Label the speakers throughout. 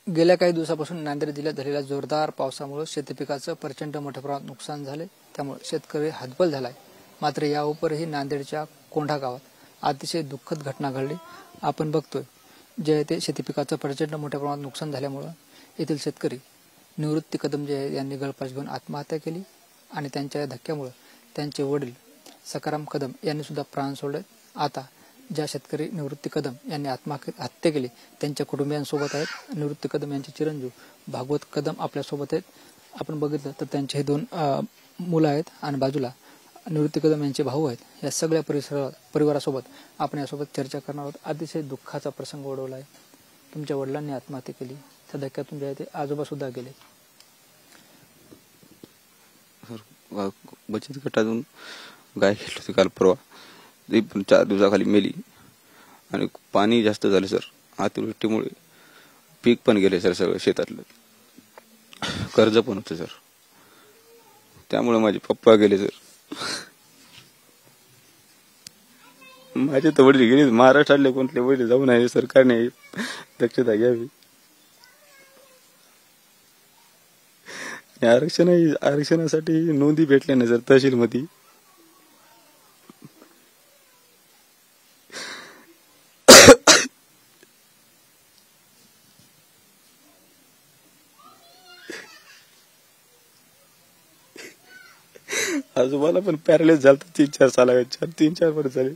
Speaker 1: गेल्या काही दिवसापासून नांदेड जिल्ह्यात झालेल्या जोरदार पावसामुळे शेती पिकाचं प्रचंड मोठ्या प्रमाणात नुकसान झाले। त्यामुळे शेतकरी हतबल झालाय। मात्र याउपरही नांदेडच्या कोंढा गावात अतिशय दुःखद घटना घडली। आपण बघतोय जे येथे शेती पिकाचं प्रचंड मोठ्या प्रमाणात नुकसान झाल्यामुळे येथील शेतकरी निवृत्ती कदम यांनी गळफास घेऊन आत्महत्या केली आणि त्यांच्या धक्क्यामुळे त्यांचे वडील सकाराम कदम यांनी सुद्धा प्राण सोडले। आता ज्या शेतकरी निवृत्ती कदम यांनी आत्महत्या केली त्यांच्या कुटुंबियांसोबत आहेत निवृत्ती कदम यांचे चिरंजीव भागवत कदम आपल्या सोबत आहेत। आपण बघितलं तर त्यांचे हे दोन मुलं आहेत आणि बाजूला निवृत्ती कदम यांचे भाऊ आहेत। या सगळ्या परिवारासोबत आपण यासोबत चर्चा करणार आहोत। अतिशय दुःखाचा प्रसंग ओढवला आहे। तुमच्या वडिलांनी आत्महत्या केली, त्या धक्क्यातून जे ते आजोबा सुद्धा गेले।
Speaker 2: बचत गटातून गाय घेतली होती काल परवा, ती पण 4 दिवसाखाली मेली आणि पाणी जास्त झाले सर। अतिवृष्टीमुळे पीक पण गेले सर, सगळं शेतातलं कर्ज पण होतं सर। त्यामुळे माझे पप्पा गेले सर। माझे तर वडील गेले, महाराष्ट्रातले कोणते वडील जाऊ नये, सरकारने दक्षता घ्यावी। आरक्षणासाठी नोंदी भेटल्या नाही सर तहसील मध्ये। आजोबाला पण पॅरालिस झालं 3-4 साला, 3-4 वर्ष झाले।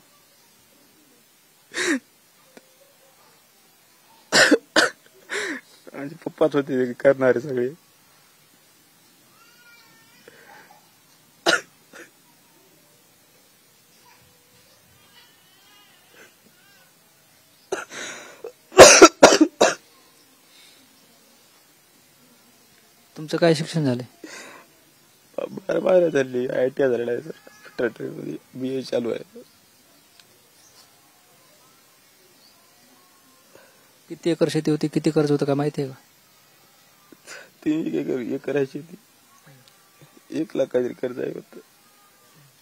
Speaker 2: आणि पप्पाच होते करणारे सगळे।
Speaker 1: तुमचं काय शिक्षण झाले?
Speaker 2: 12 झाली, ITI झालेला आहे सर। ट्रॅक्टर मध्ये BA चालू आहे।
Speaker 1: किती एकर शेती होती, किती कर्ज होतं का माहिती आहे का?
Speaker 2: 3 एकर आहे शेती, 1 लाख काहीतरी कर्ज आहे होतं।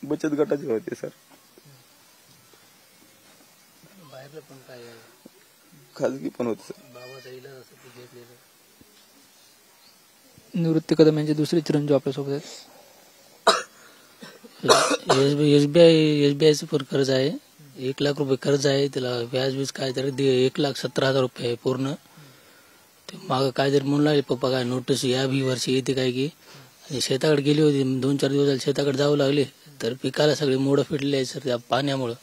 Speaker 2: बचत गटाचे होते सर।
Speaker 1: बाहेरलं पण काय
Speaker 2: खाजगी पण होते सर।
Speaker 1: बाबाचा इलाज असं ते घेतलेलं। निवृत्ती कदम यांचे दुसरे चिरंजीव आपल्यासोबत आहेत।
Speaker 3: SBIचं पण कर्ज आहे, 1 लाख रुपये कर्ज आहे। त्याला व्याज काहीतरी 1,17,000 रुपये आहे पूर्ण। ते माग काहीतरी म्हणून लागले पप्पा, काय नोटीस या भी वर्षी येते काय की। आणि शेताकडे गेली होती, 2-4 दिवस झाले शेताकडे जाऊ लागले तर पिकाला सगळे मोडं फिटले आहेत सर। त्या पाण्यामुळं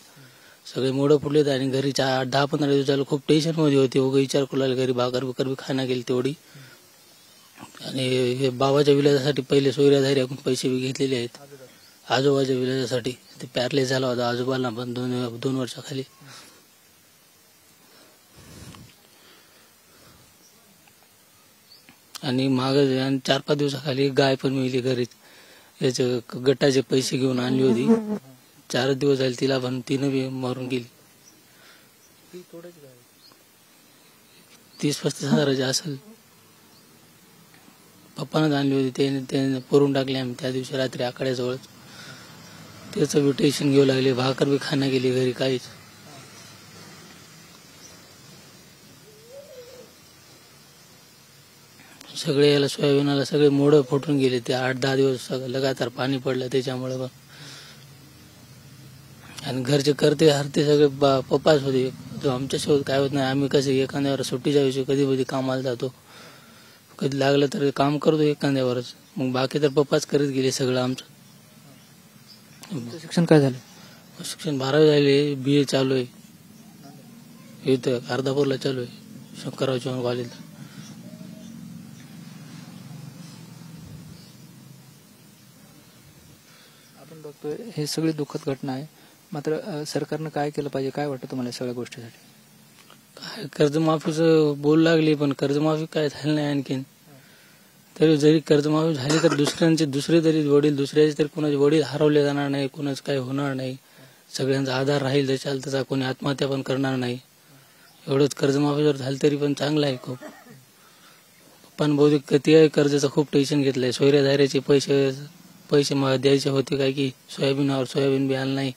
Speaker 3: सगळे मोडं फुटलेत आणि घरी 10-15 दिवस झाले खूप टेन्शन मध्ये होते। उगा विचार करू लागले, घरी भाकर बिकर बी खायला गेली तेवढी। आणि हे बाबाच्या विलाजासाठी पहिले सोयऱ्याधाऱ्याकडून पैसे बी घेतलेले आहेत, आजोबाच्या विलाजासाठी। ते पॅरलेस झाला होता आजोबाला पण 2 वर्षाखाली। आणि माग 4-5 दिवसाखाली गाय पण मिळाली घरीच। याचे गटाचे पैसे घेऊन आणली होती, 4 दिवस झाले तिला, पण तिनं बी मरून गेली। 30-35 हजाराची असेल। पप्पानं आणली होती, त्याने पुरून टाकली आम्ही त्या दिवशी रात्री आकड्याजवळ। त्याचं बी टेन्शन घेऊ लागले, भाकर बी खाणं गेली घरी काहीच। सगळे याला सोयाबीनाला सगळे मोडं फुटून गेले। ते 8-10 दिवस लगातार पाणी पडलं त्याच्यामुळे पण। आणि घरचे करते हरते सगळे पप्पाच होते, जो आमच्यासोबत काय होत नाही। आम्ही कसे एखाद्यावर सुट्टी जायचो, कधी कामाला जातो, कधी लागलं तर काम करतो एखाद्यावरच, मग बाकी तर पप्पाच करत गेले सगळं आमचं।
Speaker 1: शिक्षण काय झालं?
Speaker 3: शिक्षण 12वी झाले, BA चालू आहे इथं अर्धापूरला चालू आहे, शंकरराव चव्हाण कॉलेजला।
Speaker 1: आपण बघतोय हे सगळी दुःखद घटना आहे। मात्र सरकारनं काय केलं पाहिजे, काय वाटतं तुम्हाला सगळ्या गोष्टीसाठी?
Speaker 3: काय कर्जमाफीचं बोलू लागले, पण कर्जमाफी काय झाली नाही आणखीन। तरी जरी कर्जमाफी झाली तर दुसरे तरी वडील, दुसऱ्याचे तरी कोणाचे वडील हरवले जाणार नाही, कोणाचं काही होणार नाही। सगळ्यांचा आधार राहील त्याच्याला, त्याचा कोणी आत्महत्या पण करणार नाही। एवढंच कर्जमाफी जर झाली तरी पण चांगलं आहे खूप। पण बहुतेक ते कर्जाचं खूप टेन्शन घेतलंय। सोयऱ्याधाऱ्याचे पैसे द्यायचे होते काय की सोयाबीन बी आलं नाही,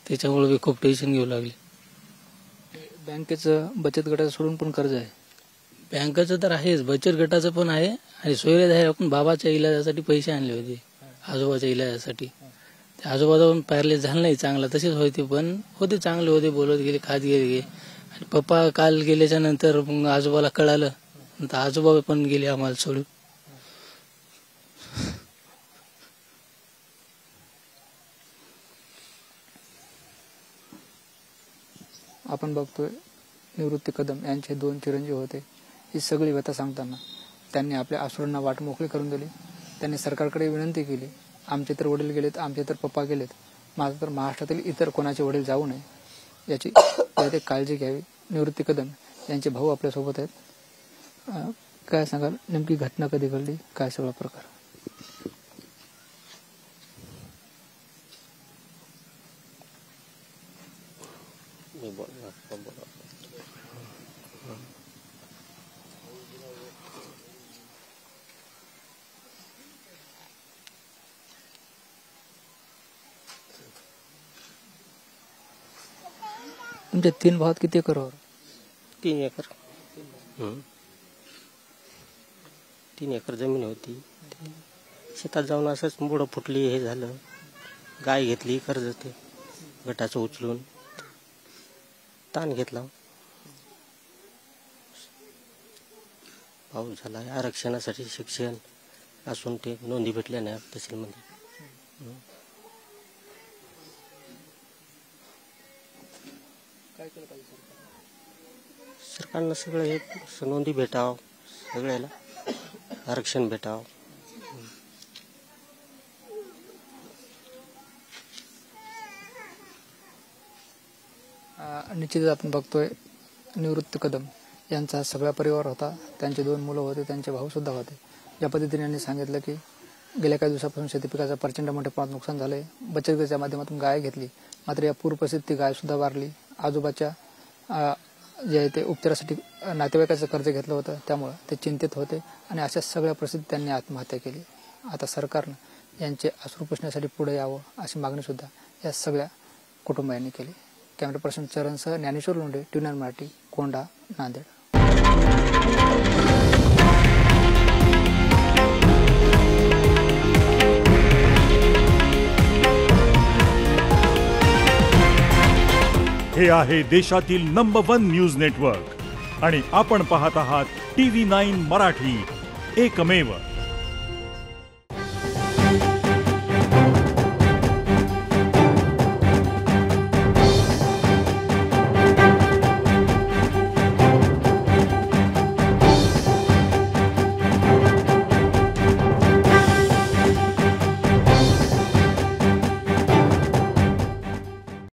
Speaker 3: त्याच्यामुळे बी खूप टेन्शन घेऊ लागले।
Speaker 1: बँकेचं बचत गटाचं सोडून पण कर्ज आहे।
Speaker 3: बँकेचं तर आहेच, बचत गटाचं पण आहे आणि सोयरे आहे. आपण बाबाच्या इलाजासाठी पैसे आणले होते, आजोबाच्या इलाजासाठी. ते आजोबाचा पण पॅरलेस झालं नाही चांगला, तसेच होते, पण होते चांगले होते, बोलत गेले, खात गेले. आणि पप्पा काल गेल्याच्या नंतर मग आजोबाला कळालं, नंतर आजोबा पण गेले आम्हाला सोडून.
Speaker 1: आपण बघतोय निवृत्ती कदम यांचे 2 चिरंजीव होते. ही सगळी व्यथा सांगताना त्यांनी आपल्या अश्रूंना वाट मोकळी करून दिली. त्यांनी सरकारकडे विनंती केली, आमचे तर वडील गेलेत, आमचे तर पप्पा गेलेत, माझं तर महाराष्ट्रातील इतर कोणाचे वडील जाऊ नये याची काळजी घ्यावी. निवृत्ती कदम यांचे भाऊ आपल्यासोबत आहेत. काय सांगाल, नेमकी घटना कधी घडली, काय सगळा प्रकार? तुमच्या 3 भावात किती एकरवर?
Speaker 4: 3 एकर. 3 एकर जमीन होती. शेतात जाऊन असंच मोडं फुटली, हे झालं. गाय घेतली कर्ज, ते गटाचं उचलून ताण घेतला. पाऊस झाला. आरक्षणासाठी शिक्षण असून ते नोंदी भेटल्या नाही तहसीलमध्ये. सरकारनं सगळं हे नोंदी भेटावं, सगळ्याला आरक्षण भेटावं.
Speaker 1: निश्चितच आपण बघतोय निवृत्ती कदम यांचा सगळा परिवार होता. त्यांचे 2 मुलं होते, त्यांचे भाऊ सुद्धा होते. या पद्धतीने यांनी सांगितलं की गेल्या काही दिवसापासून शेतीपिकाचं प्रचंड मोठ्या प्रमाणात नुकसान झालंय. बचत गटाच्या माध्यमातून गाय घेतली, मात्र या पूर परिस्थितीत ती गाय सुद्धा वारली. आजोबाच्या जे आहे ते उपचारासाठी नातेवाईकाचं कर्ज घेतलं होतं, त्यामुळे ते चिंतित होते आणि अशा सगळ्या परिस्थितीत त्यांनी आत्महत्या केली. आता सरकारनं यांचे अश्रू पुसण्यासाठी पुढे यावं अशी मागणी सुद्धा या सगळ्या कुटुंबियांनी केली. कॅमेरा पर्सन चरणसह ज्ञानेश्वर लोंढे, ट्युनर मराठी, कोंढा, नांदेड.
Speaker 5: हे आहे देशातील नंबर 1 न्यूज नेटवर्क आणि आपण पाहत आहात TV9 मराठी, एकमेव.